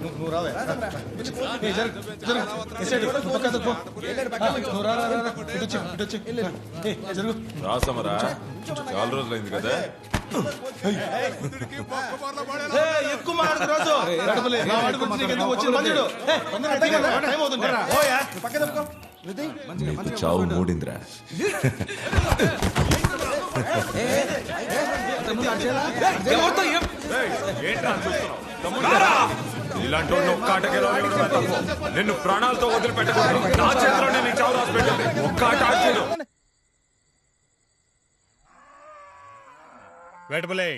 నువ్వు రావే రాసమరా చాలా రోజులైంది కదా. ఎక్కువ మాట్లాడుతు నీకు చావు మూడిందిరా. ఇలాంటి నిన్ను ప్రాణాలతో వదిలిపెట్టకూడదు. నా చేతిలోనే నీ చావు రాసి పెట్టింది. ఒక్క ఆట ఆడలేదు. వేటబులే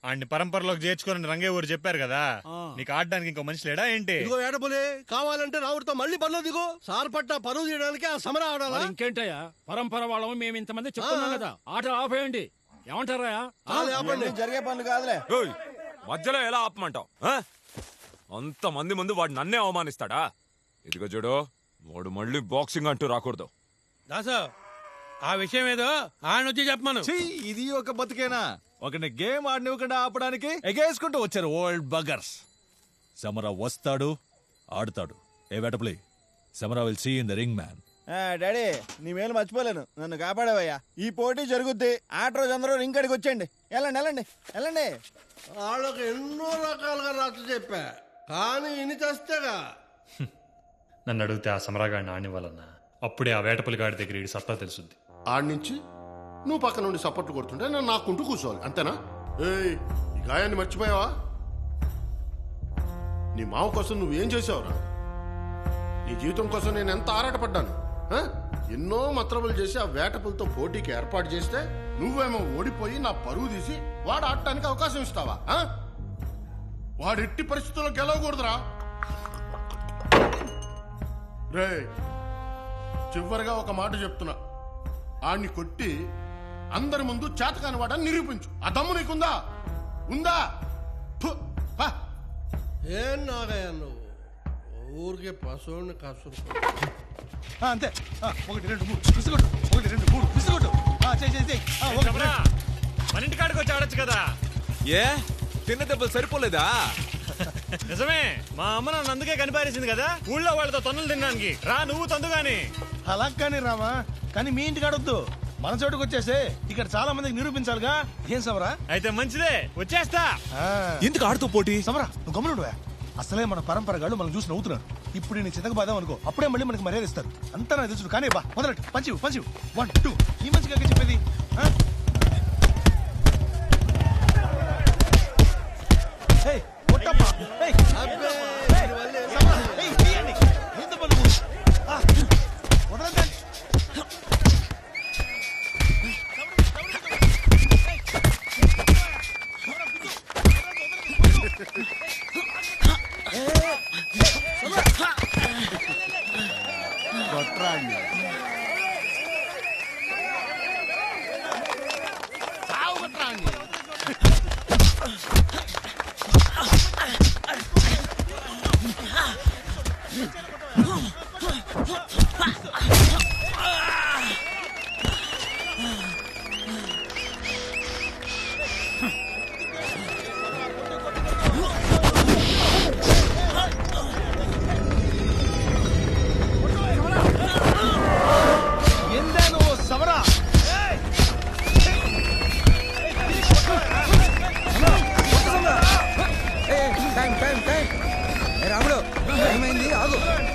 ఆడిని పరంపరలోకి చేర్చుకోరని రంగే ఊరు చెప్పారు కదా, నీకు ఆడడానికి ఇంకో మనిషి లేడా ఏంటి? ఇదిగో వేటబులే, కావాలంటే రావుడితో మళ్ళీ పనులు దిగు. సార్ పట్ట పరువు తీయడానికి ఆ సమర ఆడాలా? ఇంకేంటయ్యా, పరంపర వాళ్ళం మేము ఇంతమంది చెప్తున్నాం కదా, ఆట ఆపేయండి. ఏమంటారా? జరిగే పనులు కాదులే. మధ్యలో ఎలా ఆపమంటావు? అంతమంది ముందు వాడు నన్నే అవమానిస్తాడా? ఇదిగో చూడు, వాడు మళ్ళీ బాక్సింగ్ అంటూ రాకూడదు. దాసా, ఆ విషయం ఏదో ఆయన వచ్చి చెప్పమను. ఇది ఒక బతికేనా? ఒకని గేమ్ ఆడనివ్వకుండా ఆపడానికి ఎగేసుకుంటూ వచ్చారు ఓల్డ్ బగర్స్. సమరా వస్తాడు, ఆడుతాడు. ఏ వేటప్లే, Samara will see in the ring man. Daddy, నీ మేలు మర్చిపోలేను, నన్ను కాపాడవయ్యా. ఈ పోటీ జరుగుద్ది, ఆట రోజు అందరూ రింగ్ కాడికి వచ్చేయండి. వెళ్ళండి వెళ్ళండి వెళ్ళండి. వాళ్ళకి ఎన్నో రకాలుగా రాత్రి చెప్పా, కానీ ఇని చేస్తేగా. నన్ను అడిగితే ఆ సమరాగాడిని ఆడినివ్వాలన్నా, అప్పుడే ఆ వేటపల్లి గాడి దగ్గర ఈ సత్తా తెలుసుద్ది. ఆడ్నుంచి నువ్వు పక్క నుండి సపోర్ట్లు కొడుతుంటే నేను నాకుంటూ కూర్చోవాలి, అంతేనా? ఏయ్, ఈ గాయాన్ని మర్చిపోయావా? నీ మావ కోసం నువ్వేం చేసావురా? నీ జీవితం కోసం నేను ఎంత ఆరాటపడ్డాను. ఎన్నో మత్రములు చేసి ఆ వేటపులతో పోటీకి ఏర్పాటు చేస్తే నువ్వేమో ఓడిపోయి నా పరువు తీసి వాడు ఆడటానికి అవకాశం ఇస్తావా? వాడు ఎట్టి పరిస్థితుల్లో గెలవకూడదురా. రే, చివరిగా ఒక మాట చెప్తున్నా, ఆడిని కొట్టి అందరి ముందు చేతకాని వాడని నిరూపించు. ఆ దమ్ము నీకుందా? ఉందా? ఏం నాగయ్య నువ్వు ఊరికే పశువుని కసురు. అంతే. 1 2 3 విసుగొట్టు. 1 2 3 విసుగొట్టు. మన ఇంటి కాడికి వచ్చి ఆడొచ్చు కదా. ఏ తిన్న దెబ్బలు సరిపోలేదా? నిజమే, మా అమ్మ నన్ను అందుకే కనిపారేసింది కదా ఊళ్ళో వాళ్ళతో తన్నులు తినడానికి. రా నువ్వు తందుగాని. అలా కానీ రామా, కానీ మీ ఇంటికి ఆడొద్దు, మన చోటుకు వచ్చేసే. ఇక్కడ చాలా మందికి నిరూపించాలిగా. ఏం సమరా? అయితే మంచిదే, వచ్చేస్తా. ఎందుకు ఆడుతూ పోటీ? సమరా, నువ్వు గమనుడువా? అసలే మన పరంపరగాళ్ళు మనం చూసి నవ్వుతున్నారు. ఇప్పుడు నేను చితక బాదాం అనుకో, అప్పుడే మళ్ళీ మనకి మర్యాద ఇస్తారు. అంతా నాకు తెలుసు. కానీ బా మొదలెట్టు. పంచివు 1 2. ఈ మంచిగా చెప్పేది.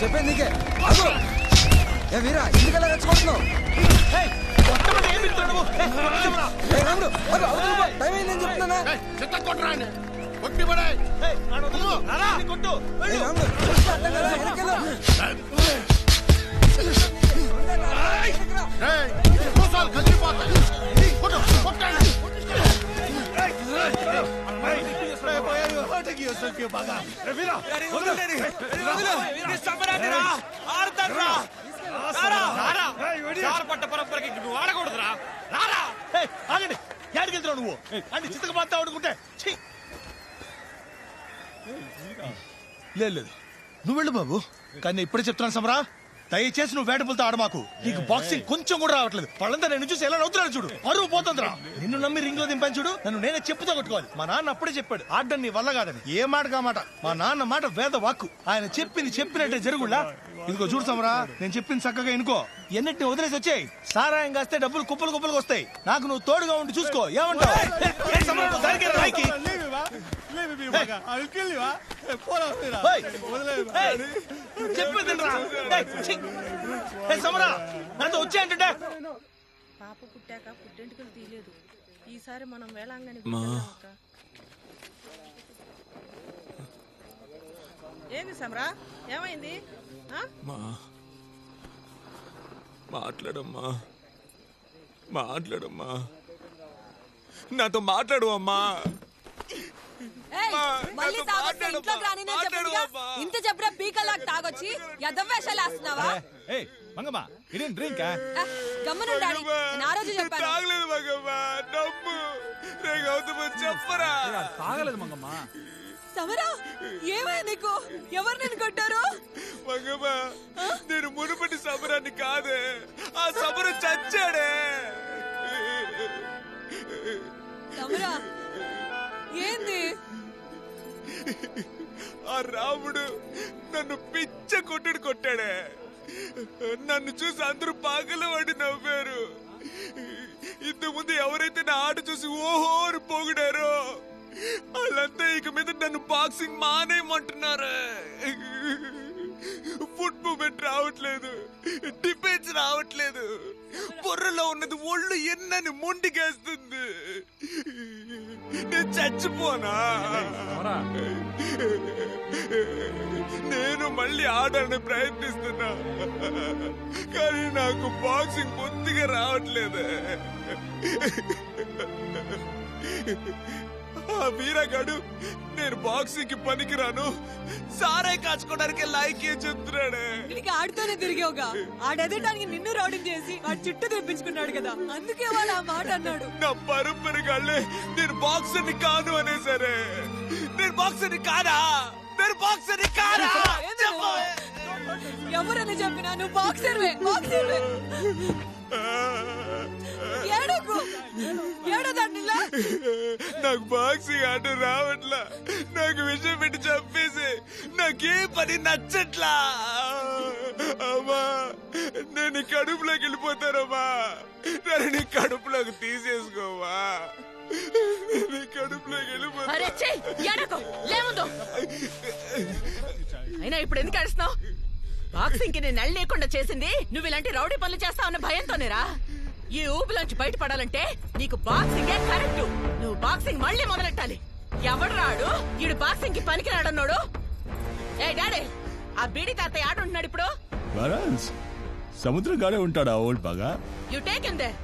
చెప్పేది నీకే. ఆగు ఏ వీరా, ఎందుకలా రెచ్చగొడుతున్నావు? టైం అయిందని చెప్తున్నా. పట్ట పరంపరకి నువ్వు ఆడకూడదురా. ఆగండి, ఎక్కడికి వెళ్తున్నావు నువ్వు? అని చిత్తక మాత్రం ఆడుకుంటే లేదు. నువ్వు వెళ్ళు బాబు, కానీ ఇప్పుడే చెప్తున్నాను సమరా, దయచేసి నువ్వు వేటపులతో ఆడమాకు. నీకు బాక్సింగ్ కొంచెం కూడా రావట్లేదు. వాళ్ళంతా నేను చూసి ఎలా నవ్వుతున్నాడు చూడు. పరువు పోతుందిరా. నిన్ను నమ్మి రింగ్ లో దింపాను చూడు. నన్ను నేనే చెప్పుతో కొట్టుకోవాలి. మా నాన్న అప్పుడే చెప్పాడు ఆడడం నీ వల్ల కాదని. ఏ మాట కామాట. మా నాన్న మాట వేద వాక్కు. ఆయన చెప్పింది చెప్పినట్టే జరుగులా. ఇదిగో చూడు సమరా, నేను చెప్పింది చక్కగా ఇనుకో. ఎన్నిటిని వదిలేసి వచ్చాయి. సారాయం కాస్తే డబ్బులు కుప్పలు కుప్పలకు వస్తాయి. నాకు నువ్వు తోడుగా ఉండి చూసుకో. ఏమంటావు? సమరా నాతో వచ్చాయంటే పాప పుట్టాక పుట్టెంటుకలు తీయలేదు. ఈసారి మనం వేళాంగని ఏంది సమరా, ఏమైంది? మాట్లాడమ్మా, మాట్లాడమ్మా, నాతో మాట్లాడు అమ్మా. ఇంత చెప్పిన పీకల్లాగా తాగొచ్చి ఎదవేషాలు వేస్తున్నావా? మంగమ్మ ఇదేం డ్రింక్? గమ్మనుండాలి. నేను ఆ రోజు చెప్పాను. తాగలేదు మంగమ్మ, నమ్ము. చెప్పరా. తాగలేదు మంగమ్మ. సమరా, ఏమై నీకు? ఎవరు నేను కొట్టారు? మంగమ్మ, నేను మునుపటి సమరాన్ని కాదే, ఆ సమరం చచ్చాడే. సమరా, ఏంది? ఆ రాముడు నన్ను పిచ్చ కొట్టాడే. నన్ను చూసి అందరూ పాగలు వాడి నవ్వారు. ఇంతకుముందు ఎవరైతే నా ఆట చూసి ఓహో అని పొగిడారో వాళ్ళంతా ఇక మీద నన్ను బాక్సింగ్ మానేయమంటున్నారు. ఫుట్ మూమెంట్ రావట్లేదు, డిఫెన్స్ రావట్లేదు. బుర్రలో ఉన్నది ఒళ్ళు ఎన్నని మొండికేస్తుంది. నేను చచ్చిపోనా? నేను మళ్ళీ ఆడాలని ప్రయత్నిస్తున్నా, కానీ నాకు బాక్సింగ్ బొత్తిగా రావట్లేదు. ఆ వీరగాడు నేను బాక్సింగ్ కి పనికిరాను, సారే కాచుకోవడానికి లైక్ ఏం చెప్తున్నాడే. ఆడుతూనే తిరిగావుగా. ఆడెదటానికి నిన్ను రౌడింగ్ చేసి ఆ చుట్టూ తెప్పించుకున్నాడు కదా, అందుకే వాడు ఆ మాట అన్నాడు. నా పరంపరగాళ్ళే నేను బాక్సర్ని కాను అనే సరే. నేను బాక్సర్ని కాదా? నేను బాక్సర్ని కాదా? ఎవరని చెప్పినా నువ్వు బాక్సర్వే, బాక్సర్వే. నాకు బాక్సింగ్ ఆట రావట్లా. నాకు విషయం పెట్టి చంపేసి నాకే పని నచ్చట్లా. అమ్మా, నేను కడుపులోకి వెళ్ళిపోతానమ్మా. నన్ను నీ కడుపులోకి తీసేసుకోవా. నీ కడుపులోకి వెళ్ళిపోతా. అయినా ఇప్పుడు ఎందుకు అడుస్తున్నావు? బాక్సింగ్ కి నేను నెల లేకుండా చేసింది నువ్వు ఇలాంటి రౌడీ పనులు చేస్తావన్న భయంతోనేరా. ఈ ఊపిలోంచి బయటపడాలంటే నీకు బాక్సింగే కరెక్ట్. నువ్వు బాక్సింగ్ మళ్ళీ మొదలెట్టాలి. ఎవడు రాడు ఈడు బాక్సింగ్ కి పనికి రాడన్నాడు. ఏ డాడీ, ఆ బీడి తాతయ్య ఆడుంటున్నాడు ఇప్పుడు. సముద్రం గాడే ఉంటాడా old bugger? You take him there.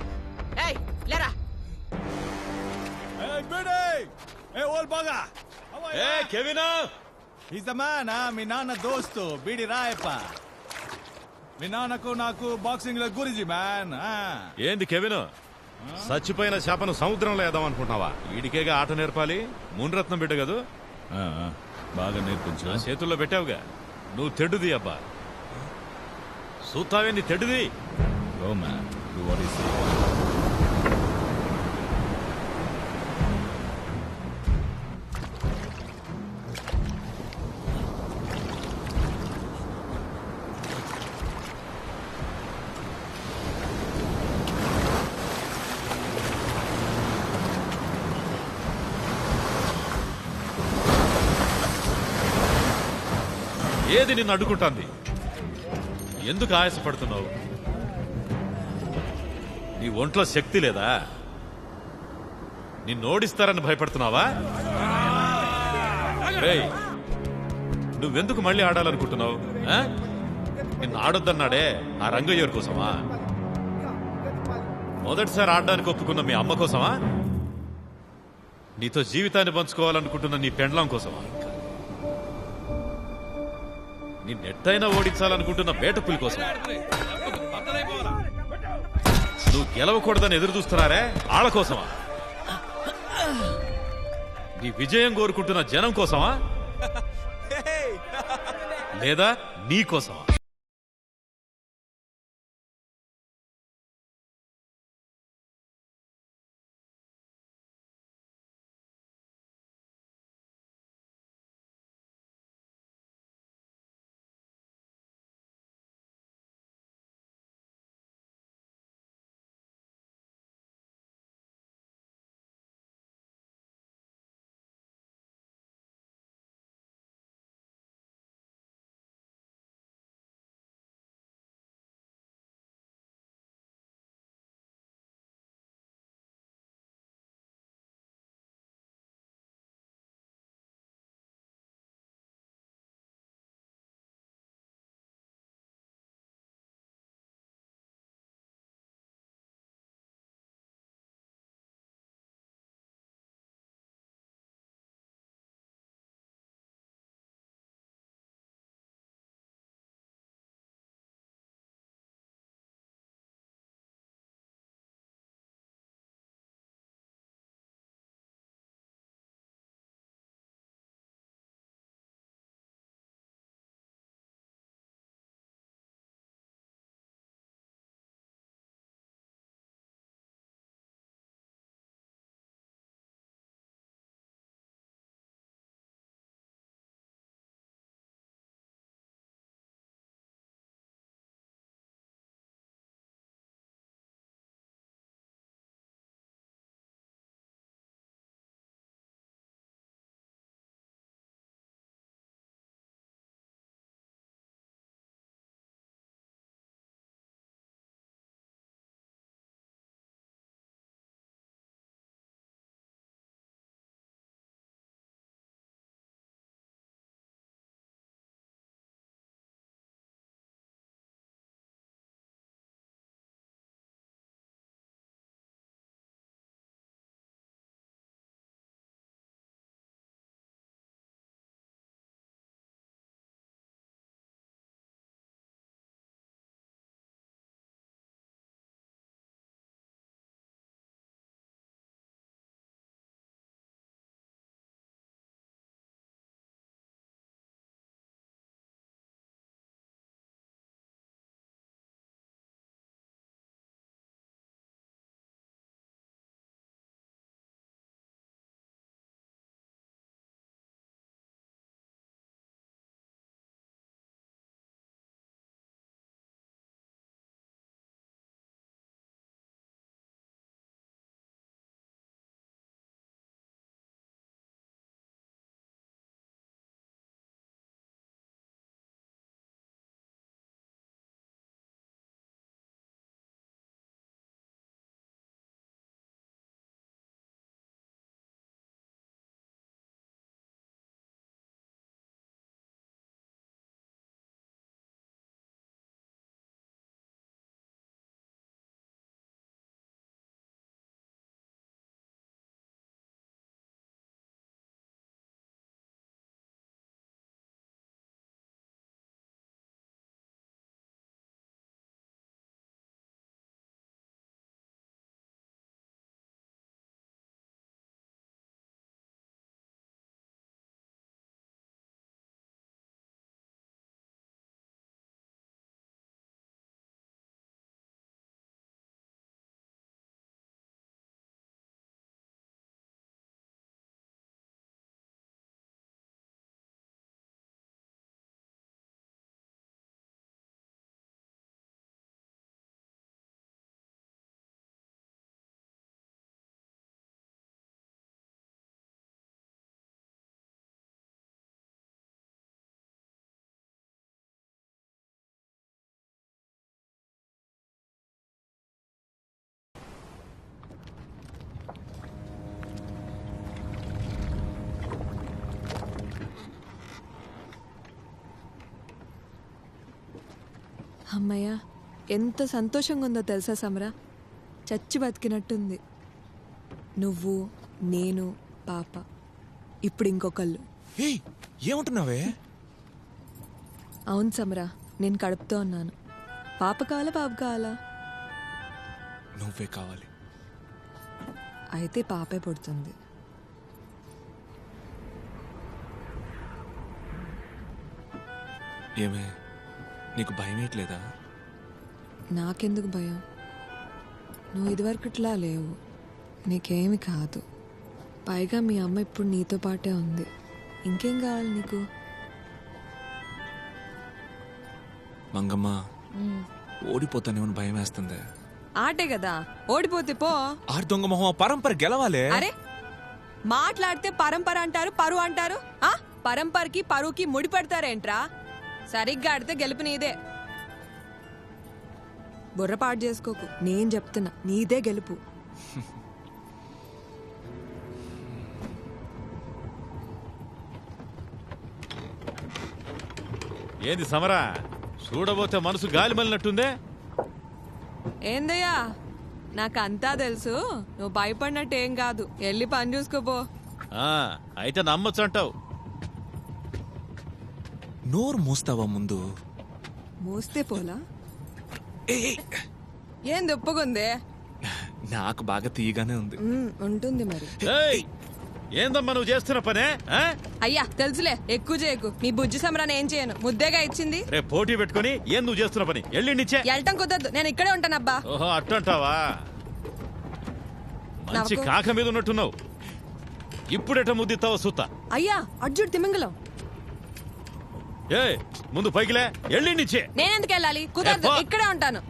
ఏయ్ లేరా. Old bugger. Kevin, is the man. మీ నాన్న దోస్తు బీడి రాయప్ప. మీ నాన్నకు నాకు బాక్సింగ్ లో గురించి మ్యాన్. ఏంది కెవిన్, చచ్చిపోయిన చేపను సముద్రంలో వేద్దాం అనుకుంటున్నావా? వీడికేగా ఆట నేర్పాలి. మున్రత్నం బిడ్డ కదూ, బాగా నేర్పించు. నా చేతుల్లో పెట్టావుగా. నువ్వు తెడ్డుది అబ్బా. సూతావేంది తెడ్డుది? Oh man, do what you say. ఏది నిన్ను అడ్డుకుంటాంది? ఎందుకు ఆయాసపడుతున్నావు? నీ ఒంట్లో శక్తి లేదా? నిన్ను ఓడిస్తారని భయపడుతున్నావా? నువ్వెందుకు మళ్ళీ ఆడాలనుకుంటున్నావు? నిన్ను ఆడొద్దన్నాడే ఆ రంగయ్యూర్ కోసమా? మొదటిసారి ఆడడానికి ఒప్పుకున్న మీ అమ్మ కోసమా? నీతో జీవితాన్ని పంచుకోవాలనుకుంటున్న నీ పెండ్లం కోసమా? నిన్నెట్టయినా ఓడించాలనుకుంటున్న వేటపులి కోసం? నువ్వు గెలవకూడదని ఎదురు చూస్తున్నారే ఆళ్ళ కోసమా? నీ విజయం కోరుకుంటున్న జనం కోసమా? లేదా నీ కోసమా? అమ్మయ్య, ఎంత సంతోషంగా ఉందో తెలుసా సమరా? చచ్చి బతికినట్టుంది. నువ్వు, నేను, పాప, ఇప్పుడు ఇంకొకళ్ళు. ఏమంటున్నావే? అవును సమరా, నేను కడుపుతో ఉన్నాను. పాప కావాలా, బాబు కావాలా? నువ్వే కావాలి. అయితే పాపే పుడుతుంది. ఏమే, నీకు భయం ఏంట్లేదా? నాకెందుకు భయం? నువ్వు ఇదివరకట్లా లేవు, నీకేమి కాదు. పైగా మీ అమ్మ ఇప్పుడు నీతో పాటే ఉంది. ఇంకేం కావాలి నీకు? మంగమ్మ, ఓడిపోతానేమని భయం వేస్తుంది. ఆటే కదా, ఓడిపోతే పో. ఆరు దొంగ మొహం, పరంపర గెలవాలే. అరే, మాట్లాడితే పరంపర అంటారు, పరువు అంటారు. ఆ పరంపరకి పరువుకి ముడి పెడతారేంట్రా? సరిగ్గా ఆడితే గెలుపు నీదే. బుర్రపాటు చేసుకోకు, నేను చెప్తున్నా, నీదే గెలుపు. ఏంది సమరా, చూడబోతే మనసు గాలి మళ్ళినట్టుందే. ఏందయ్యా, నాకంతా తెలుసు. నువ్వు భయపడినట్టు ఏం కాదు. వెళ్ళి పని చూసుకోపో. అయితే నమ్మొచ్చు అంటావు. నోరు మూస్తావా ముందు? మోస్తే పోలా? ఏంది ఒప్పుకుందే? నాకు బాగా తీయగానే ఉంది. ఉంటుంది మరి. ఏందమ్మా నువ్వు చేస్తున్న పనే? అయ్యా తెలుసులే, ఎక్కువ చేయకు. నీ బుజ్జి సమరాన్ని ఏం చేయను, ముద్దేగా ఇచ్చింది. రేపు పోటీ పెట్టుకుని ఏం నువ్వు చేస్తున్న పని? ఎల్లిండిచ్చే. వెళ్ళటం కుదరదు, నేను ఇక్కడే ఉంటానబ్బా. ఓహో, అట్టంటావా? మంచి కాక మీద ఉన్నట్టున్నావు. ఇప్పుడెట ముద్దిస్తావో సూత. అయ్యా అర్జుడు తిమింగలం. ఏ ముందు పైకిలే, ఎల్లిండిచ్చే. నేనెందుకు వెళ్ళాలి? కుదరదు, ఇక్కడే ఉంటాను.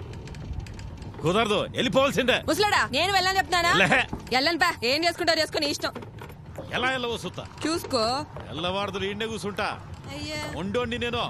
కుదరదు, వెళ్ళిపోవాల్సిందే. ముసలాడా, నేను వెళ్ళని చెప్తున్నానా? వెళ్ళను పా, ఏం చేసుకుంటావు చేసుకుని ఇష్టం. ఎలా వెళ్ళవో సూత చూసుకో. ఎల్లవారదులు ఇండే కూర్చుంటా. అయ్యా ఉండోండి నేను.